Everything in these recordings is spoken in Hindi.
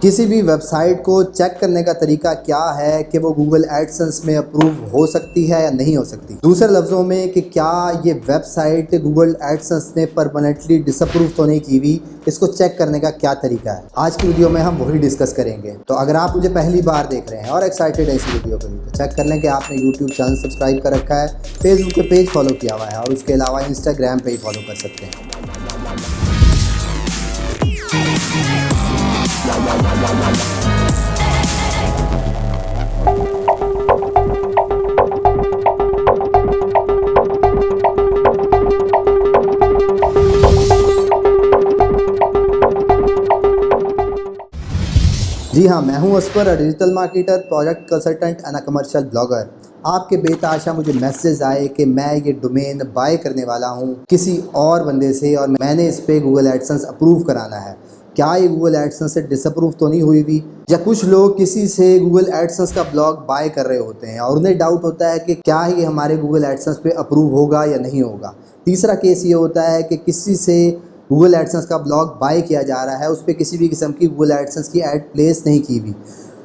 किसी भी वेबसाइट को चेक करने का तरीका क्या है कि वो गूगल एडसेंस में अप्रूव हो सकती है या नहीं हो सकती। दूसरे लफ्ज़ों में कि क्या ये वेबसाइट गूगल एडसेंस ने परमानेंटली डिसअप्रूव तो नहीं की हुई, इसको चेक करने का क्या तरीका है। आज की वीडियो में हम वही डिस्कस करेंगे। तो अगर आप मुझे पहली बार देख रहे हैं और एक्साइटेड है इस वीडियो के लिए, तो चेक कर लें कि आपने यूट्यूब चैनल सब्सक्राइब कर रखा है, फेसबुक पे पेज फॉलो किया हुआ है और उसके अलावा इंस्टाग्राम पे ही फॉलो कर सकते हैं। जी हाँ, मैं हूँ अस्पर, a digital marketer, project consultant and a commercial blogger. आपके बेताशा मुझे मैसेज आए कि मैं ये डोमेन बाय करने वाला हूँ किसी और बंदे से और मैंने इस पे गूगल एडसेंस अप्रूव कराना है। क्या ये गूगल एडसेंस से डिसअप्रूव तो नहीं हुई भी? या कुछ लोग किसी से गूगल एडसेंस का ब्लॉग बाय कर रहे होते हैं और उन्हें डाउट होता है कि क्या ये हमारे गूगल एडसेंस पे अप्रूव होगा या नहीं होगा। तीसरा केस ये होता है कि किसी से गूगल एडसेंस का ब्लॉग बाय किया जा रहा है, उस पर किसी भी किस्म की गूगल एडसेंस की ऐड प्लेस नहीं की हुई,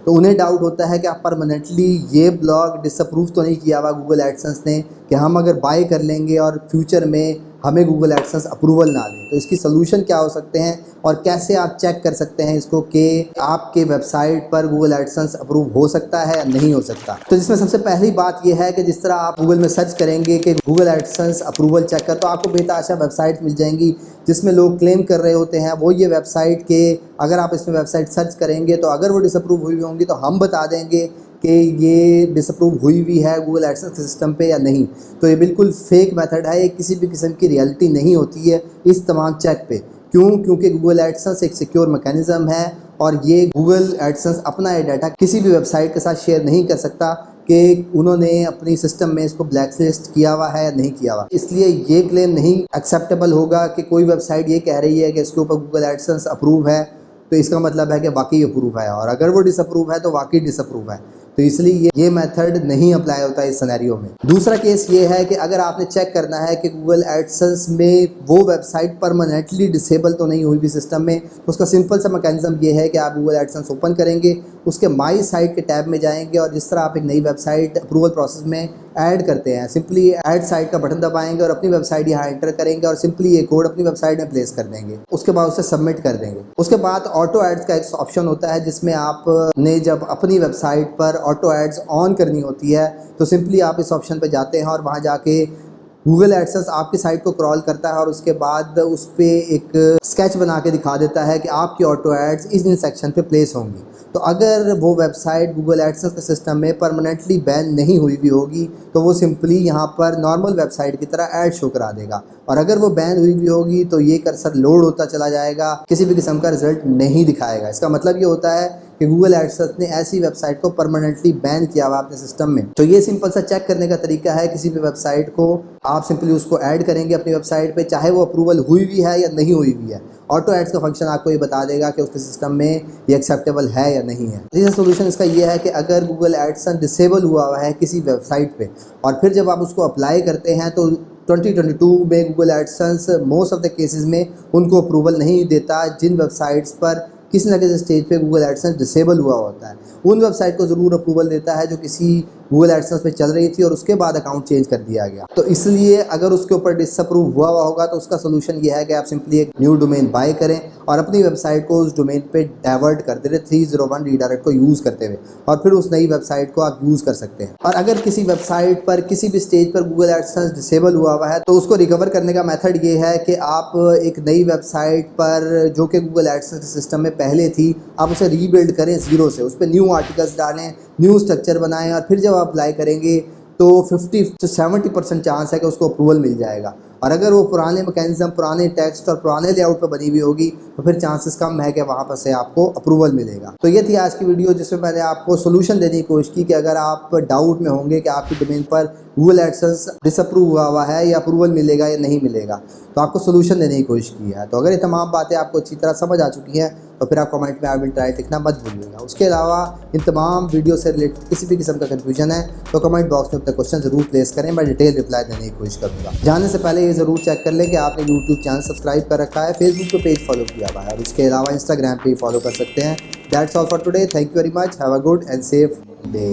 तो उन्हें डाउट होता है कि आप परमानेंटली ये ब्लॉग डिसअप्रूव तो नहीं किया हुआ गूगल एडसेंस ने कि हम अगर बाय कर लेंगे और फ्यूचर में हमें गूगल एडसेंस अप्रूवल ना दें। तो इसकी सोल्यूशन क्या हो सकते हैं और कैसे आप चेक कर सकते हैं इसको कि आपके वेबसाइट पर गूगल एडसेंस अप्रूव हो सकता है या नहीं हो सकता। तो जिसमें सबसे पहली बात यह है कि जिस तरह आप गूगल में सर्च करेंगे कि गूगल एडसेंस अप्रूवल चेक कर, तो आपको बेताशा वेबसाइट मिल जाएंगी जिसमें लोग क्लेम कर रहे होते हैं वो ये वेबसाइट के अगर आप इसमें वेबसाइट सर्च करेंगे तो अगर वो डिसअप्रूव हुई होंगी तो हम बता देंगे कि ये डिसअप्रूव हुई हुई है गूगल एडसेंस सिस्टम पे या नहीं। तो ये बिल्कुल फेक मेथड है, ये किसी भी किस्म की रियलिटी नहीं होती है इस तमाम चेक पे। क्यों? क्योंकि गूगल एडसेंस एक सिक्योर मैकेनिज्म है और ये गूगल एडसेंस अपना ये डाटा किसी भी वेबसाइट के साथ शेयर नहीं कर सकता कि उन्होंने अपनी सिस्टम में इसको ब्लैकलिस्ट किया हुआ है या नहीं किया हुआ। इसलिए ये क्लेम नहीं एक्सेप्टेबल होगा कि कोई वेबसाइट ये कह रही है कि इसके ऊपर गूगल एडसेंस अप्रूव है तो इसका मतलब है कि वाकई अप्रूव है, और अगर वो डिसअप्रूव है तो वाकई डिसअप्रूव है। तो इसलिए ये मेथड नहीं अप्लाई होता है इस सिनेरियो में। दूसरा केस ये है कि अगर आपने चेक करना है कि गूगल एडसेंस में वो वेबसाइट परमानेंटली डिसेबल तो नहीं हुई भी सिस्टम में, तो उसका सिंपल सा मैकेनिज्म ये है कि आप गूगल एडसेंस ओपन करेंगे, उसके माई साइट के टैब में जाएंगे और जिस तरह आप एक नई वेबसाइट अप्रूवल प्रोसेस में ऐड करते हैं, सिंपली ऐड साइट का बटन दबाएंगे और अपनी वेबसाइट यहाँ एंटर करेंगे और सिंपली ये कोड अपनी वेबसाइट में प्लेस कर देंगे। उसके बाद उसे सबमिट कर देंगे। उसके बाद ऑटो एड्स का एक ऑप्शन होता है जिसमें आपने जब अपनी वेबसाइट पर ऑटो एड्स ऑन करनी होती है तो सिंपली आप इस ऑप्शन पर जाते हैं और वहाँ जाके गूगल एडसेंस आपकी साइट को क्रॉल करता है और उसके बाद उस पर एक स्केच बना के दिखा देता है कि आपकी ऑटो एड्स इस सेक्शन पे प्लेस होंगी। तो अगर वो वेबसाइट गूगल एडसेंस के सिस्टम में परमानेंटली बैन नहीं हुई भी होगी तो वो सिंपली यहाँ पर नॉर्मल वेबसाइट की तरह ऐड शो करा देगा, और अगर वो बैन हुई भी होगी तो ये कर्सर लोड होता चला जाएगा, किसी भी किस्म का रिजल्ट नहीं दिखाएगा। इसका मतलब ये होता है कि गूगल एडसेंस ने ऐसी वेबसाइट को परमानेंटली बैन किया हुआ अपने सिस्टम में। तो ये सिंपल सा चेक करने का तरीका है। किसी भी वेबसाइट को आप सिंपली उसको ऐड करेंगे अपनी वेबसाइट पे, चाहे वो अप्रूवल हुई भी है या नहीं हुई भी है। ऑटो एड्स का फंक्शन आपको ये बता देगा कि उसके सिस्टम में ये एक्सेप्टेबल है या नहीं है। तीसरा सोल्यूशन इसका ये है कि अगर गूगल एडसेंस डिसेबल हुआ है किसी वेबसाइट पे और फिर जब आप उसको अप्लाई करते हैं तो 2022 में Google AdSense most of the cases में उनको अप्रूवल नहीं देता जिन वेबसाइट्स पर किसी न किसी स्टेज पे गूगल एडसेंस डिसेबल हुआ होता है। उन वेबसाइट को ज़रूर अप्रूवल देता है जो किसी गूगल एडसेंस पे चल रही थी और उसके बाद अकाउंट चेंज कर दिया गया। तो इसलिए अगर उसके ऊपर डिसअप्रूव हुआ होगा तो उसका सोल्यूशन ये है कि आप सिंपली एक न्यू डोमेन बाय करें और अपनी वेबसाइट को उस डोमेन पे डाइवर्ट कर दे, 301 रीडायरेक्ट को यूज़ करते हुए, और फिर उस नई वेबसाइट को आप यूज़ कर सकते हैं। और अगर किसी वेबसाइट पर किसी भी स्टेज पर गूगल एडसेंस डिसेबल हुआ है तो उसको रिकवर करने का मेथड ये है कि आप एक नई वेबसाइट पर जो कि गूगल एडसेंस सिस्टम में पहले थी, आप उसे रीबिल्ड करें ज़ीरो से, उस पर न्यू आर्टिकल्स डालें, न्यू स्ट्रक्चर बनाएं और फिर जब आप अप्लाई करेंगे तो 50 से 70% चांस है कि उसको अप्रूवल मिल जाएगा। और अगर वो पुराने मैकेनिज्म, पुराने टेक्स्ट और पुराने लेआउट पर बनी हुई होगी तो फिर चांसेस कम है कि वहाँ पर से आपको अप्रूवल मिलेगा। तो ये थी आज की वीडियो जिसमें मैंने आपको सोल्यूशन देने की कोशिश की कि अगर आप डाउट में होंगे कि आपकी डोमेन पर गूगल एडसेंस डिसअप्रूव हुआ है या अप्रूवल मिलेगा या नहीं मिलेगा, तो आपको सोल्यूशन देने की कोशिश की है। तो अगर ये तमाम बातें आपको अच्छी तरह समझ आ चुकी हैं तो फिर आप कमेंट में आई विल ट्राई लिखना मत भूलिएगा। उसके अलावा इन तमाम वीडियो से रिलेटेड किसी भी किस्म का कन्फ्यूजन है तो कमेंट बॉक्स में अपने क्वेश्चन ज़रूर प्लेस करें, मैं डिटेल रिप्लाई देने की कोशिश करूँगा। जानने से पहले ये ज़रूर चेक कर लें कि आपने यूट्यूब चैनल सब्सक्राइब कर रखा है, फेसबुक पे पेज फॉलो किया हुआ है और उसके अलावा इंस्टाग्राम पे फॉलो कर सकते हैं। That's all for today. Thank you very much. Have a good and safe day.